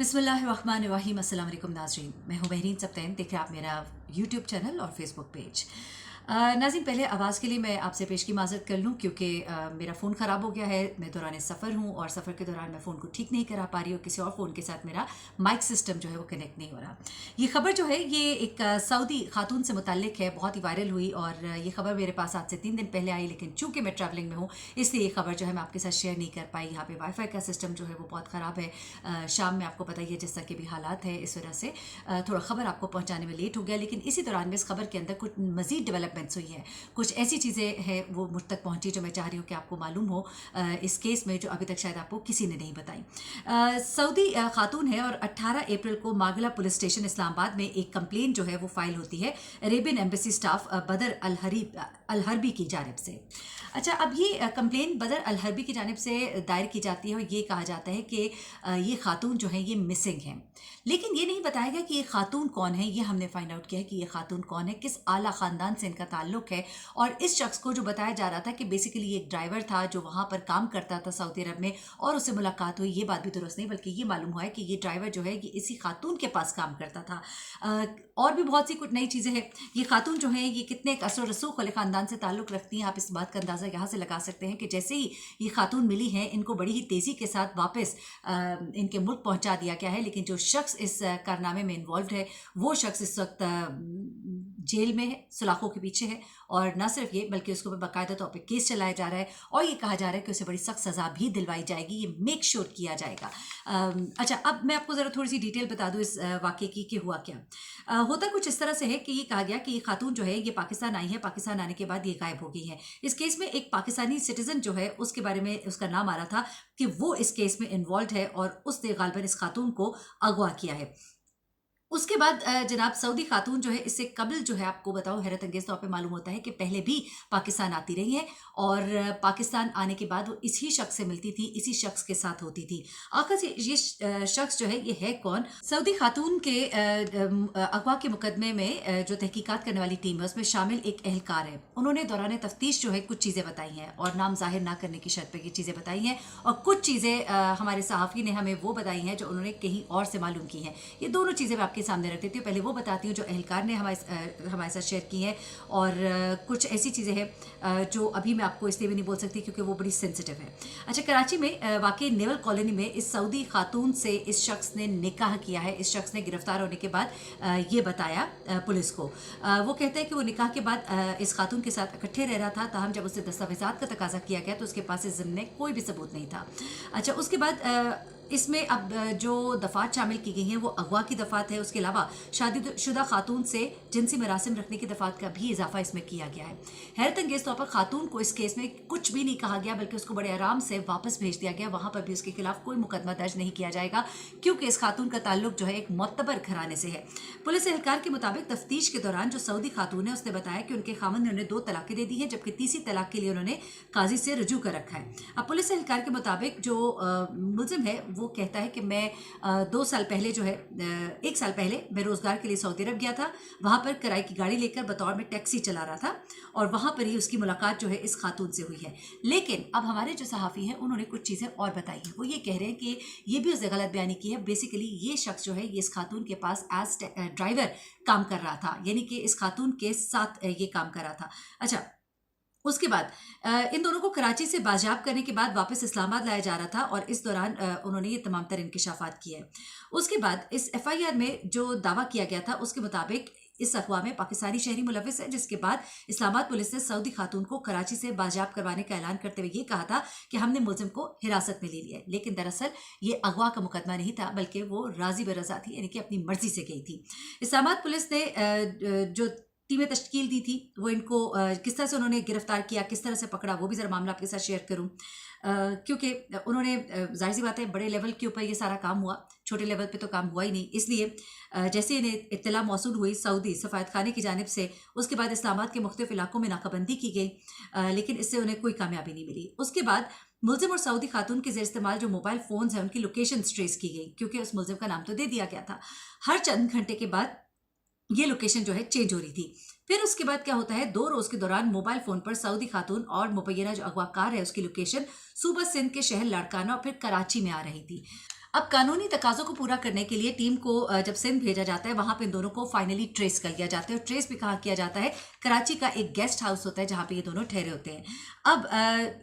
बिस्मिल्लाहिर्रहमानिर्रहीम। अस्सलाम वालेकुम नाज़रीन, मैं हूँ बहरीन सब्तैन। देख रहे हैं आप मेरा यूट्यूब चैनल और फेसबुक पेज। नाज़रीन, पहले आवाज़ के लिए मैं आपसे पेश की माज़रत कर लूँ क्योंकि मेरा फ़ोन ख़राब हो गया है। मैं दौरान सफ़र हूँ और सफ़र के दौरान मैं फ़ोन को ठीक नहीं करा पा रही और किसी और फ़ोन के साथ मेरा माइक सिस्टम जो है वो कनेक्ट नहीं हो रहा। ये ख़बर जो है ये एक सऊदी खातून से मुतल्लिक है, बहुत ही वायरल हुई और ये ख़बर मेरे पास आज से 3 दिन पहले आई, लेकिन चूँकि मैं ट्रैवलिंग में हूँ इसलिए ये ख़बर जो है मैं आपके साथ शेयर नहीं कर पाई। यहाँ पे वाईफाई का सिस्टम जो है वो बहुत ख़राब है। शाम में आपको पता ही है जिस तरह के भी हालात है, इस वजह से थोड़ा ख़बर आपको पहुँचाने में लेट हो गया। लेकिन इसी दौरान में इस खबर के अंदर कुछ मज़ीद डेवलपमेंट्स हुई है, कुछ ऐसी चीज़ें हैं वो मुझ तक पहुँची जो मैं चाह रही हूँ कि आपको मालूम हो इस केस में, जो अभी तक शायद आपको किसी ने नहीं बताई। सऊदी खातून है और 18 अप्रैल को मागला पुलिस स्टेशन इस्लामाबाद में एक कंप्लेन जो है वो फाइल होती है अरेबियन एम्बेसी स्टाफ बदर अल हरबी की जानिब से। अच्छा, अब ये कंप्लेन बदर अल हरबी की जानिब से दायर की जाती है और ये कहा जाता है कि ये खातून जो है ये मिसिंग है, लेकिन ये नहीं बताया गया कि ये खातून कौन है। ये हमने फाइंड आउट किया है कि ये खातून कौन है, किस आला ख़ानदान से इनका ताल्लुक है। और इस शख्स को जो बताया जा रहा था कि बेसिकली ये एक ड्राइवर था जो वहाँ पर काम करता था सऊदी अरब में और उससे मुलाकात हुई, ये बात भी दुरुस्त नहीं, बल्कि ये मालूम हुआ है कि ये ड्राइवर जो है ये इसी खातून के पास काम करता था। और भी बहुत सी कुछ नई चीज़ें हैं। ये खातून जो है ये कितने असर रसूख वाले ख़ानदान से ताल्लुक़ रखती हैं, आप इस बात का अंदाज़ा यहाँ से लगा सकते हैं कि जैसे ही ये खातून मिली है इनको बड़ी ही तेज़ी के साथ वापस इनके मुल्क पहुँचा दिया गया है। लेकिन जो शख्स इस कारनामे में इन्वॉल्व है वो शख्स इस वक्त जेल में है, सुलाखों के पीछे है। और न सिर्फ ये बल्कि उसके ऊपर बाकायदा तौर पर केस चलाया जा रहा है और ये कहा जा रहा है कि उसे बड़ी सख्त सज़ा भी दिलवाई जाएगी, ये मेक श्योर किया जाएगा। अच्छा, अब मैं आपको ज़रा थोड़ी सी डिटेल बता दूँ इस वाक़े की कि हुआ क्या। होता कुछ इस तरह से है कि ये कहा गया कि ये खातून जो है ये पाकिस्तान आई है, पाकिस्तान आने के बाद ये गायब हो गई है। इस केस में एक पाकिस्तानी सिटीज़न जो है उसके बारे में उसका नाम आ रहा था कि वो इस केस में इन्वॉल्व है और उसने गालिबन इस खातून को अगवा किया है। उसके बाद जनाब सऊदी खातून जो है इससे कबल जो है आपको बताऊं हैरत अंगेज तौर पे मालूम होता है कि पहले भी पाकिस्तान आती रही है और पाकिस्तान आने के बाद वो इसी शख्स से मिलती थी, इसी शख्स के साथ होती थी। आखिर से ये शख्स जो है ये है कौन? सऊदी खातून के अगवा के मुकदमे में जो तहकीकात करने वाली टीम है उसमें शामिल एक एहलकार है। उन्होंने दौरान तफ्तीश जो है कुछ चीज़ें बताई हैं और नाम जाहिर ना करने की शर्त पर ये चीज़ें बताई हैं और कुछ चीज़ें हमारे सहाफ़ी ने हमें वो बताई हैं जो उन्होंने कहीं और से मालूम की हैं। ये दोनों चीज़ें मैं आपके सामने रख देती हूँ। पहले वो बताती हूँ जो एहलकार ने हमारे साथ शेयर की हैं और कुछ ऐसी चीज़ें हैं जो अभी मैं आपको इसलिए भी नहीं बोल सकती क्योंकि वो बड़ी सेंसिटिव है। अच्छा, कराची में वाकई नेवल कॉलोनी में इस सऊदी खातून से इस शख्स ने निकाह किया है। इस शख्स ने गिरफ्तार होने के बाद ये बताया पुलिस को। वो कहते हैं कि वो निकाह के बाद इस खातून के साथ इकट्ठे रह रहा था, ताहम जब उससे दस्तावेज़ात का तकाजा किया गया तो उसके पास इस ज़िम्मे कोई भी सबूत नहीं था। अच्छा, उसके बाद इसमें अब जो दफ़ात शामिल की गई हैं वो अगवा की दफ़ात है। उसके अलावा शादीशुदा खातून से जिनसी मरासिम रखने की दफ़ात का भी इजाफा इसमें किया गया है। हैरत अंगेज़ तौर पर खातून को इस केस में कुछ भी नहीं कहा गया बल्कि उसको बड़े आराम से वापस भेज दिया गया। वहाँ पर भी उसके खिलाफ कोई मुकदमा दर्ज नहीं किया जाएगा क्योंकि इस खातून का ताल्लुक जो है एक मोतबर घराने से है। पुलिस एहलकार के मुताबिक तफ्तीश के दौरान जो सऊदी खातून है उसने बताया कि उनके खामन ने उन्हें 2 तलाक़ें दे दी हैं, जबकि तीसरी तलाक के लिए उन्होंने काजी से रुजू कर रखा है। अब पुलिस एहलकार के मुताबिक जो मुलजिम है वो कहता है कि मैं 2 साल पहले जो है 1 साल पहले मैं रोज़गार के लिए सऊदी अरब गया था। वहाँ पर किराए की गाड़ी लेकर बतौर में टैक्सी चला रहा था और वहाँ पर ही उसकी मुलाकात जो है इस खातून से हुई है। लेकिन अब हमारे जो सहाफ़ी हैं उन्होंने कुछ चीज़ें और बताई हैं। वो ये कह रहे हैं कि ये भी उसने गलत बयानी की है। बेसिकली ये शख्स जो है ये इस खातून के पास एज ड्राइवर काम कर रहा था, यानी कि इस खातून के साथ ये काम कर रहा था। अच्छा, उसके बाद इन दोनों को कराची से बाजियाब करने के बाद वापस इस्लामाबाद लाया जा रहा था और इस दौरान उन्होंने ये तमाम तर इंकशाफात किए। उसके बाद इस FIR में जो दावा किया गया था उसके मुताबिक इस अगवा में पाकिस्तानी शहरी मुलविस है, जिसके बाद इस्लामाबाद पुलिस ने सऊदी खातून को कराची से बाजियाब करवाने का ऐलान करते हुए ये कहा था कि हमने मुलजिम को हिरासत में ले लिया है। लेकिन दरअसल ये अगवा का मुकदमा नहीं था बल्कि वो राजी बरजा थी, यानी कि अपनी मर्जी से गई थी। इस्लामाबाद पुलिस ने जो टीमें तश्कील दी थी वो इनको किस तरह से उन्होंने गिरफ्तार किया, किस तरह से पकड़ा, वो भी ज़रा मामला आपके साथ शेयर करूं। क्योंकि उन्होंने जाहिर सी बात है बड़े लेवल के ऊपर ये सारा काम हुआ, छोटे लेवल पे तो काम हुआ ही नहीं। इसलिए जैसे इन्हें इत्तला मौसूल हुई सऊदी सफ़ारत खाने की जानिब से, उसके बाद इस्लामाबाद के मुख्तलिफ इलाकों में नाकाबंदी की गई, लेकिन इससे उन्हें कोई कामयाबी नहीं मिली। उसके बाद मुलजिम और सऊदी खातून के ज़ेर इस्तेमाल जो मोबाइल फ़ोन्स हैं उनकी लोकेशन ट्रेस की गई क्योंकि उस मुलजिम का नाम तो दे दिया गया था। हर चंद घंटे के बाद ये लोकेशन जो है चेंज हो रही थी। फिर उसके बाद क्या होता है, 2 रोज के दौरान मोबाइल फोन पर सऊदी खातून और मुबैना जो अगवाकार है उसकी लोकेशन सूबा सिंध के शहर लाड़काना और फिर कराची में आ रही थी। अब कानूनी तकाज़ों को पूरा करने के लिए टीम को जब सिंध भेजा जाता है, वहां पे इन दोनों को फाइनली ट्रेस कर लिया जाता है। और ट्रेस भी कहाँ किया जाता है? कराची का एक गेस्ट हाउस होता है जहां पे ये दोनों ठहरे होते हैं। अब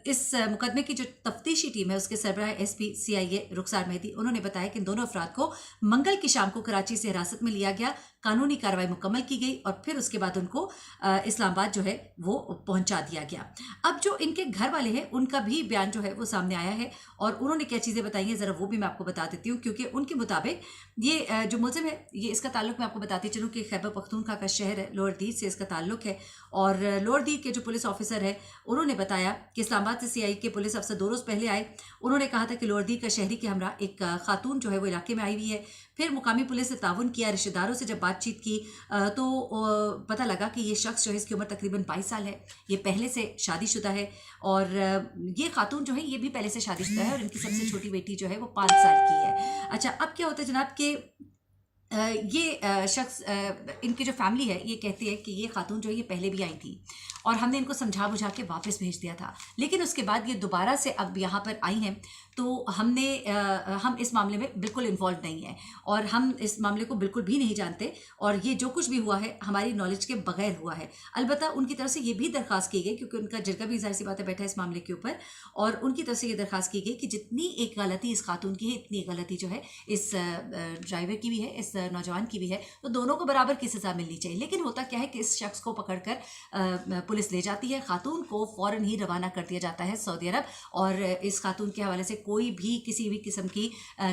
इस मुकदमे की जो तफ्तीशी टीम है उसके सरबराह एसपी सीआईए रुखसार मेहदी, उन्होंने बताया कि इन दोनों अफराद को मंगल की शाम को कराची से हिरासत में लिया गया, कानूनी कार्रवाई मुकम्मल की गई और फिर उसके बाद उनको इस्लामाबाद जो है वो पहुंचा दिया गया। अब जो इनके घर वाले हैं उनका भी बयान जो है वो सामने आया है और उन्होंने क्या चीज़ें बताई हैं ज़रा वो भी मैं आपको बता देती हूँ, क्योंकि उनके मुताबिक ये जो मुलजिम है ये इसका ताल्लुक मैं आपको बताती चलूँ कि खैबर पख्तूनख्वा का शहर है लोअर दीद से इसका ताल्लुक है। और लोअर दीद के जो पुलिस ऑफिसर है उन्होंने बताया कि इस्लामाबाद से सीआई के पुलिस अफसर 2 रोज़ पहले आए। उन्होंने कहा था कि लोअर दीद का शहरी के हमरा एक खातून जो है वो इलाके में आई हुई है। फिर मुकामी पुलिस से ताउन किया, रिश्तेदारों से जब बातचीत की तो पता लगा कि ये शख्स जो है इसकी उम्र तकरीबन 22 साल है, ये पहले से शादीशुदा है और ये खातून जो है ये भी पहले से शादीशुदा है और इनकी सबसे छोटी बेटी जो है वो 5 साल की है। अच्छा, अब क्या होता है जनाब कि ये शख्स इनकी जो फैमिली है ये कहती है कि ये खातून जो है ये पहले भी आई थी और हमने इनको समझा बुझा के वापस भेज दिया था, लेकिन उसके बाद ये दोबारा से अब यहाँ पर आई हैं तो हम इस मामले में बिल्कुल इन्वॉल्व नहीं है और हम इस मामले को बिल्कुल भी नहीं जानते और ये जो कुछ भी हुआ है हमारी नॉलेज के बगैर हुआ है। अलबत्ता उनकी तरफ से ये भी दरख्वास्त की गई, क्योंकि उनका जरगा भी ज़ाहिर सी बात है बैठा है इस मामले के ऊपर, और उनकी तरफ से ये दरख्वास्त की गई कि जितनी एक गलती इस खातून की है इतनी गलती जो है इस ड्राइवर की भी है, इस नौजवान की भी है, तो दोनों को बराबर की सज़ा मिलनी चाहिए। लेकिन होता क्या है कि इस शख्स को पकड़कर पुलिस ले जाती है, खातून को फ़ौरन ही रवाना कर दिया जाता है सऊदी अरब और इस खातून के हवाले से कोई भी किसी भी किस्म की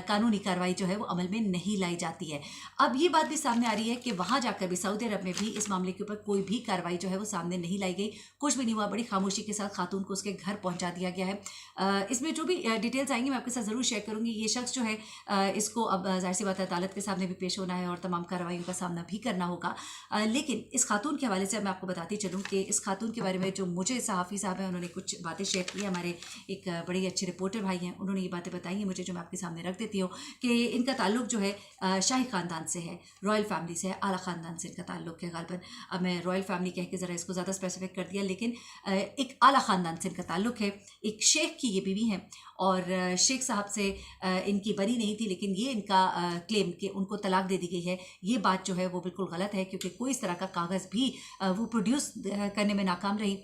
कानूनी कार्रवाई जो है वो अमल में नहीं लाई जाती है। अब ये बात भी सामने आ रही है कि वहाँ जाकर भी सऊदी अरब में भी इस मामले के ऊपर कोई भी कार्रवाई जो है वो सामने नहीं लाई गई, कुछ भी नहीं हुआ, बड़ी खामोशी के साथ खातून को उसके घर पहुँचा दिया गया है। इसमें जो भी डिटेल्स आएंगी मैं आपके साथ ज़रूर शेयर करूँगी। ये शख्स जो है इसको अब ज़ाहिर सी बात है अदालत के सामने भी पेश होना है और तमाम कार्रवाइयों का सामना भी करना होगा। लेकिन इस खातून के हवाले से मैं आपको बताती चलूँ कि इस खातून के बारे में जो मुझे सहाफ़ी साहब हैं उन्होंने कुछ बातें शेयर की, हमारे एक बड़े अच्छे रिपोर्टर भाई हैं, उन्होंने ये बातें बताई हैं मुझे, जो मैं आपके सामने रख देती हूँ कि इनका ताल्लुक जो है शाही ख़ानदान से है, रॉयल फैमिली से है, आला ख़ानदान से इनका ताल्लुक है। गालबन अब मैं रॉयल फैमिली कह के ज़रा इसको ज़्यादा स्पेसिफिक कर दिया, लेकिन एक आला ख़ानदान से इनका ताल्लुक है। एक शेख की ये बीवी हैं और शेख साहब से इनकी बरी नहीं थी, लेकिन ये इनका क्लेम कि उनको तलाक दे दी गई है, ये बात जो है वो बिल्कुल गलत है, क्योंकि कोई इस तरह का कागज़ भी वो प्रोड्यूस करने में नाकाम रही,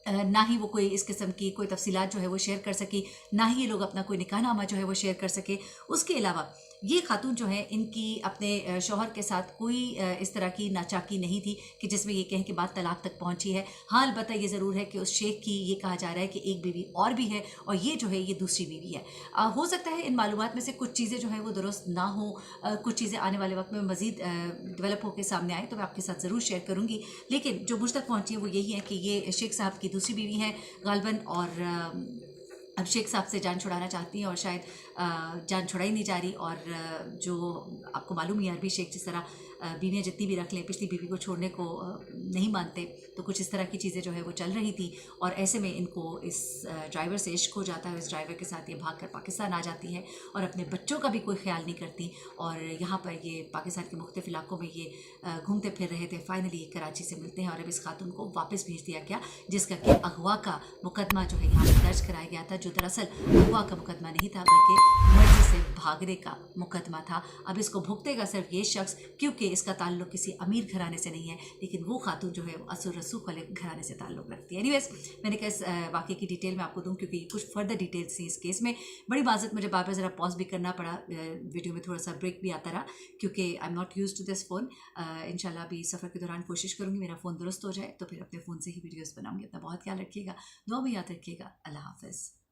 ना ही वो कोई इस किस्म की कोई तफसीलात जो है वो शेयर कर सकी, ना ही ये लोग अपना कोई निकाहनामा जो है वो शेयर कर सके। उसके अलावा ये खातून जो है इनकी अपने शौहर के साथ कोई इस तरह की नाचाकी नहीं थी कि जिसमें ये कहें कि बात तलाक तक पहुंची है। हाँ, अलबत्ता ये ज़रूर है कि उस शेख की ये कहा जा रहा है कि एक बीवी और भी है और ये जो है ये दूसरी बीवी है। हो सकता है इन मालूमात में से कुछ चीज़ें जो हैं वो दुरुस्त ना हो, कुछ चीज़ें आने वाले वक्त में मज़ीद डेवलप होकर सामने आए तो मैं आपके साथ ज़रूर शेयर करूँगी, लेकिन जो मुझ तक पहुँची है वो यही है कि ये शेख साहब की दूसरी बीवी हैं गालबन, और अब शेख साहब से जान छुड़ाना चाहती हैं और शायद जान छुड़ाई नहीं जा रही। और जो आपको मालूम ही है अरबी शेख जिस तरह बीवियाँ जितनी भी रख लें पिछली बीवी को छोड़ने को नहीं मानते, तो कुछ इस तरह की चीज़ें जो है वो चल रही थी और ऐसे में इनको इस ड्राइवर से इश्क हो जाता है। इस ड्राइवर के साथ ये भाग कर पाकिस्तान आ जाती है और अपने बच्चों का भी कोई ख्याल नहीं करती और यहाँ पर ये पाकिस्तान के मुख्तलिफ इलाकों में ये घूमते फिर रहे थे। फाइनली ये कराची से मिलते हैं और अब इस खातून को वापस भेज दिया गया, जिसका कि अगवा का मुकदमा जो है यहाँ पर दर्ज कराया गया था, जो दरअसल अगवा का मुकदमा नहीं था बल्कि मर्जी से भागने का मुकदमा था। अब इसको भुगतेगा सिर्फ ये शख्स, क्योंकि इसका ताल्लुक किसी अमीर घराने से नहीं है, लेकिन वो खातून जो है वो असुर रसूख वाले घराने से ताल्लुक रखती है। एनीवेज, मैंने कहा इस वाक़े की डिटेल में आपको दूं क्योंकि कुछ फर्दर डिटेल्स थी इस केस में। बड़ी माज़रत, मुझे बार बार ज़रा पॉज भी करना पड़ा, वीडियो में थोड़ा सा ब्रेक भी आता रहा क्योंकि I am not used to this phone. इंशाल्लाह अभी सफ़र के दौरान कोशिश करूँगी मेरा फ़ोन दुरुस्त हो जाए तो फिर अपने फ़ोन से ही वीडियोज़ बनाऊँगी। अपना बहुत ख्याल रखिएगा, दुआ में याद रखिएगा। अल्लाह हाफ़िज़।